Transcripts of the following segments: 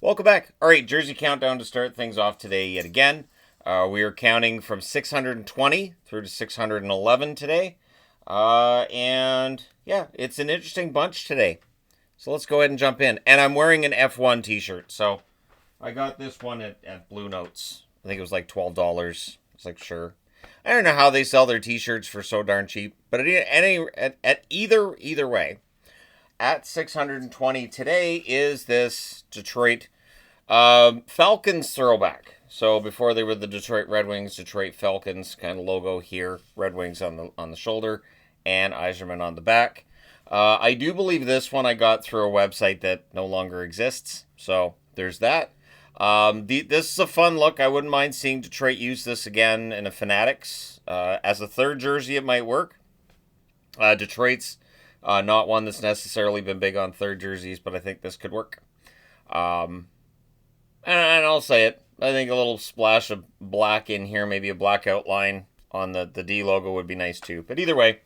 Welcome back. All right, jersey countdown to start things off today yet again. We are counting from 620 through to 611 today. And yeah, it's an interesting bunch today. So let's go ahead and jump in. And I'm wearing an F1 t-shirt. So I got this one at Blue Notes. I think it was like $12. It's like, sure. I don't know how they sell their t-shirts for so darn cheap. But at either way, at 620 today is this Detroit Falcons throwback. So before they were the Detroit Red Wings, Detroit Falcons kind of logo here, Red Wings on the shoulder, and Yzerman on the back. I do believe this one I got through a website that no longer exists. So there's that. This is a fun look. I wouldn't mind seeing Detroit use this again in a Fanatics. As a third jersey, it might work. Detroit's not one that's necessarily been big on third jerseys, but I think this could work. And I'll say it. I think a little splash of black in here, maybe a black outline on the D logo would be nice too. But either way,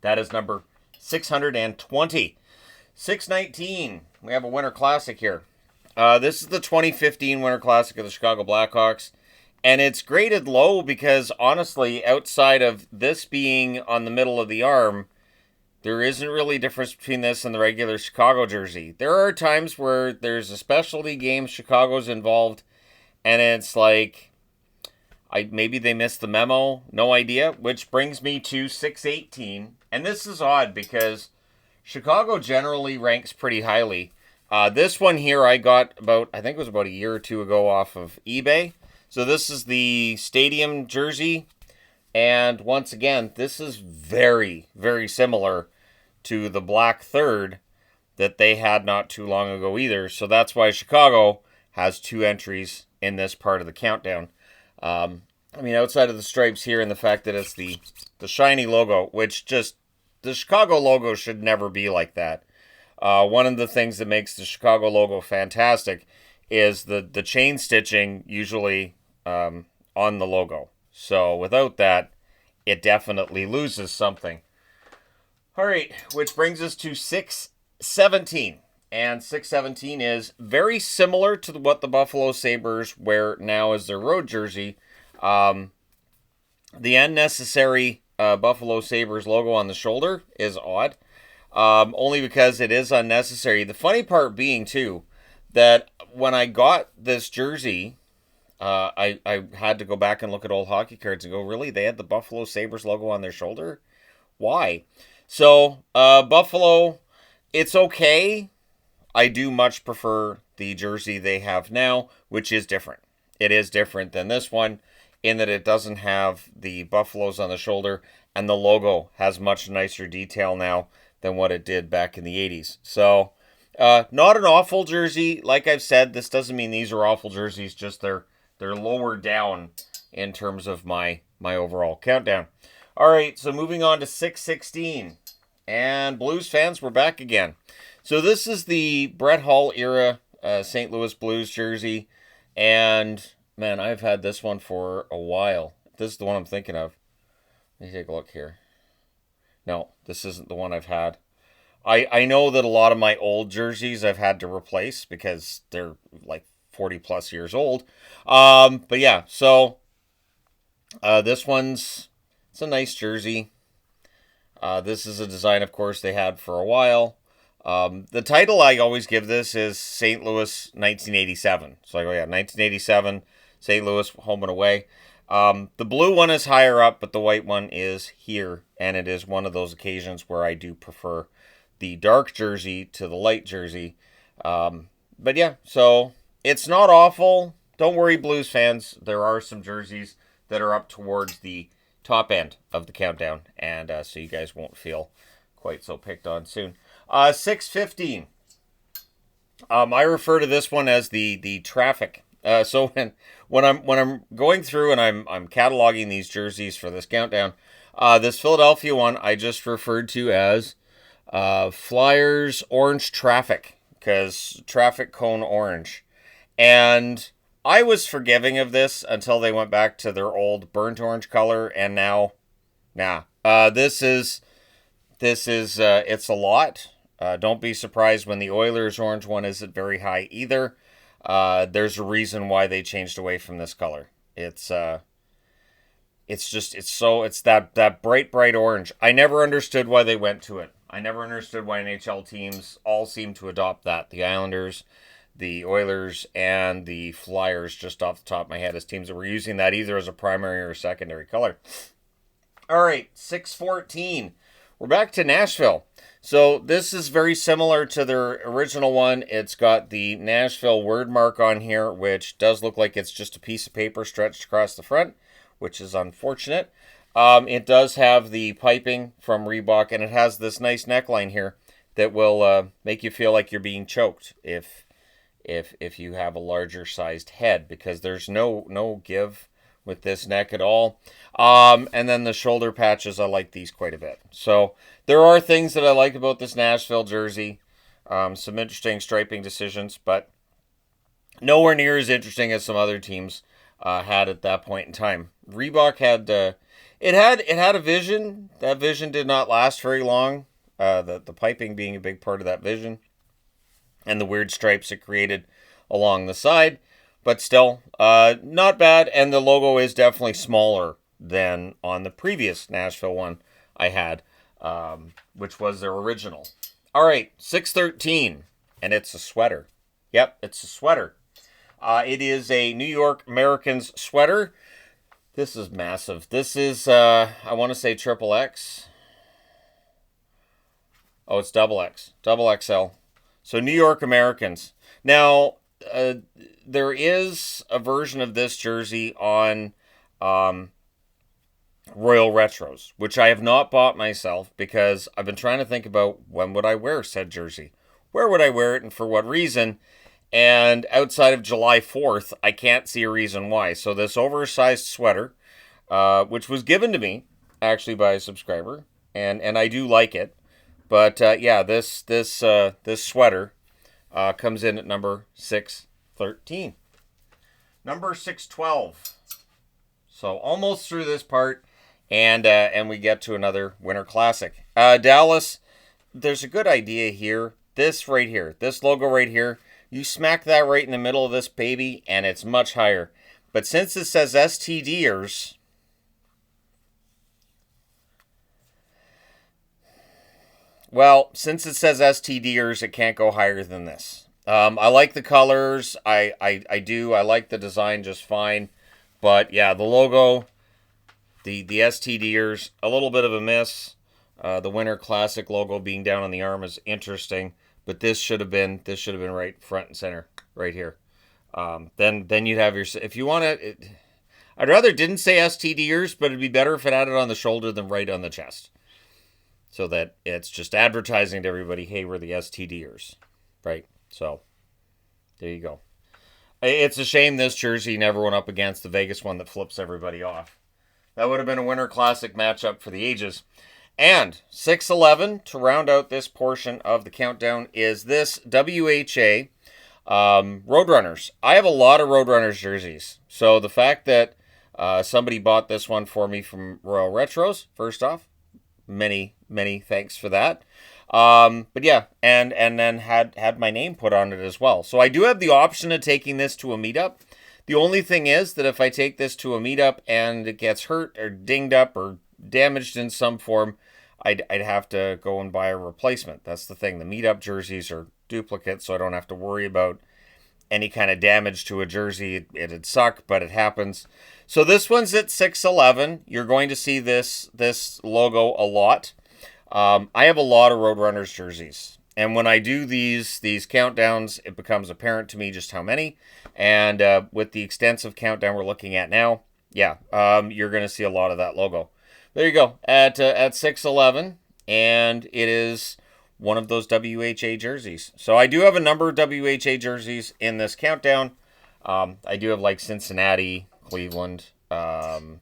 that is number 620. 619, we have a Winter Classic here. This is the 2015 Winter Classic of the Chicago Blackhawks. And it's graded low because, honestly, outside of this being on the middle of the arm, there isn't really a difference between this and the regular Chicago jersey. There are times where there's a specialty game, Chicago's involved, and it's like, maybe they missed the memo, no idea, which brings me to 618. And this is odd because Chicago generally ranks pretty highly. This one here I got I think it was about a year or two ago off of eBay. So this is the stadium jersey. And once again, this is very, very similar to the black third that they had not too long ago either. So that's why Chicago has two entries in this part of the countdown. Outside of the stripes here and the fact that it's the shiny logo, which just, the Chicago logo should never be like that. One of the things that makes the Chicago logo fantastic is the chain stitching usually on the logo. So without that, it definitely loses something. All right, which brings us to 617. And 617 is very similar to what the Buffalo Sabres wear now as their road jersey. The unnecessary Buffalo Sabres logo on the shoulder is odd. Only because it is unnecessary. The funny part being, too, that when I got this jersey, I had to go back and look at old hockey cards and go, really? They had the Buffalo Sabres logo on their shoulder? Why? So, Buffalo, it's okay. I do much prefer the jersey they have now, which is different. It is different than this one in that it doesn't have the Buffaloes on the shoulder, and the logo has much nicer detail now than what it did back in the 80s. So, not an awful jersey. Like I've said, this doesn't mean these are awful jerseys, just they're lower down in terms of my overall countdown. All right, so moving on to 616. And Blues fans, we're back again. So this is the Brett Hull era St. Louis Blues jersey. And, man, I've had this one for a while. This is the one I'm thinking of. Let me take a look here. No, this isn't the one I've had. I know that a lot of my old jerseys I've had to replace because they're like 40 plus years old. But yeah, so this one's, it's a nice jersey. This is a design, of course, they had for a while. The title I always give this is St. Louis 1987. So I go, yeah, 1987, St. Louis, home and away. The blue one is higher up, but the white one is here. And it is one of those occasions where I do prefer the dark jersey to the light jersey. But yeah, so it's not awful. Don't worry, Blues fans. There are some jerseys that are up towards the top end of the countdown. And so you guys won't feel quite so picked on soon. 615. I refer to this one as the traffic. So when I'm going through and I'm cataloging these jerseys for this countdown, this Philadelphia one I just referred to as Flyers Orange Traffic, because traffic cone orange. And I was forgiving of this until they went back to their old burnt orange color, and now, this is it's a lot. Don't be surprised when the Oilers orange one isn't very high either. There's a reason why they changed away from this color. It's that bright orange. I never understood why they went to it. I never understood why NHL teams all seem to adopt that. The Islanders, the Oilers, and the Flyers, just off the top of my head, as teams that were using that either as a primary or a secondary color. All right, 614. We're back to Nashville. So this is very similar to their original one. It's got the Nashville word mark on here, which does look like it's just a piece of paper stretched across the front, which is unfortunate. It does have the piping from Reebok, and it has this nice neckline here that will make you feel like you're being choked if you have a larger sized head, because there's no give with this neck at all. And then the shoulder patches, I like these quite a bit. So there are things that I like about this Nashville jersey. Some interesting striping decisions, but nowhere near as interesting as some other teams had at that point in time. Reebok had it had a vision. That vision did not last very long. The piping being a big part of that vision, and the weird stripes it created along the side. But still, not bad, and the logo is definitely smaller than on the previous Nashville one I had, which was their original. All right, 613, and it's a sweater. Yep, it's a sweater. It is a New York Americans sweater. This is massive. This is, I want to say triple X. Oh, it's double X. Double XL. So New York Americans. Now, there is a version of this jersey on Royal Retros, which I have not bought myself because I've been trying to think about when would I wear said jersey. Where would I wear it and for what reason? And outside of July 4th, I can't see a reason why. So this oversized sweater, which was given to me actually by a subscriber, and I do like it. But yeah, this sweater comes in at number 613. Number 612. So almost through this part, and we get to another Winter Classic. Dallas, there's a good idea here. This right here, this logo right here, you smack that right in the middle of this baby, and it's much higher. But since it says STDers, well, since it says STDers, it can't go higher than this. I like the colors. I do. I like the design just fine. But yeah, the logo, the STDers, a little bit of a miss. The Winter Classic logo being down on the arm is interesting. But this should have been right front and center, right here. Then you'd have your, if you want to, I'd rather it didn't say STDers, but it'd be better if it had it on the shoulder than right on the chest. So that it's just advertising to everybody, hey, we're the STDers, right? So there you go. It's a shame this jersey never went up against the Vegas one that flips everybody off. That would have been a Winter Classic matchup for the ages. And 611, to round out this portion of the countdown, is this WHA Roadrunners. I have a lot of Roadrunners jerseys. So the fact that somebody bought this one for me from Royal Retros, first off, many thanks for that. But yeah, and then had my name put on it as well. So I do have the option of taking this to a meetup. The only thing is that if I take this to a meetup and it gets hurt or dinged up or damaged in some form, I'd have to go and buy a replacement. That's the thing. The meetup jerseys are duplicates, so I don't have to worry about any kind of damage to a jersey. It'd suck, but it happens. So this one's at 611. You're going to see this logo a lot. I have a lot of Roadrunners jerseys. And when I do these countdowns, it becomes apparent to me just how many. And with the extensive countdown we're looking at now, yeah, you're going to see a lot of that logo. There you go, at 611, and it is one of those WHA jerseys. So I do have a number of WHA jerseys in this countdown. I do have like Cincinnati, Cleveland, the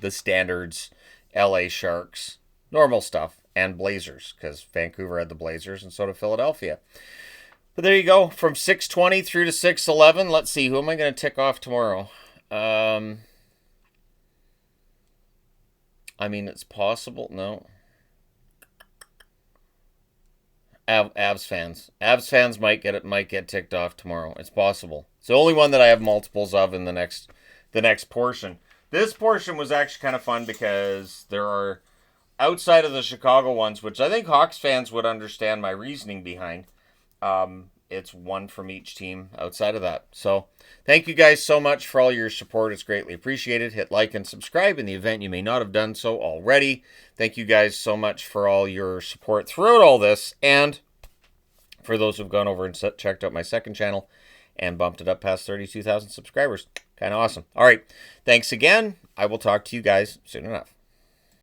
standards, LA Sharks, normal stuff, and Blazers, because Vancouver had the Blazers, and so did Philadelphia. But there you go, from 620 through to 611. Let's see, who am I going to tick off tomorrow? I mean, it's possible. No. Avs fans. Avs fans might get ticked off tomorrow. It's possible. It's the only one that I have multiples of in the next portion. This portion was actually kind of fun because there are, outside of the Chicago ones, which I think Hawks fans would understand my reasoning behind. It's one from each team outside of that. So thank you guys so much for all your support. It's greatly appreciated. Hit like and subscribe in the event you may not have done so already. Thank you guys so much for all your support throughout all this. And for those who've gone over and checked out my second channel and bumped it up past 32,000 subscribers. Kind of awesome. All right. Thanks again. I will talk to you guys soon enough.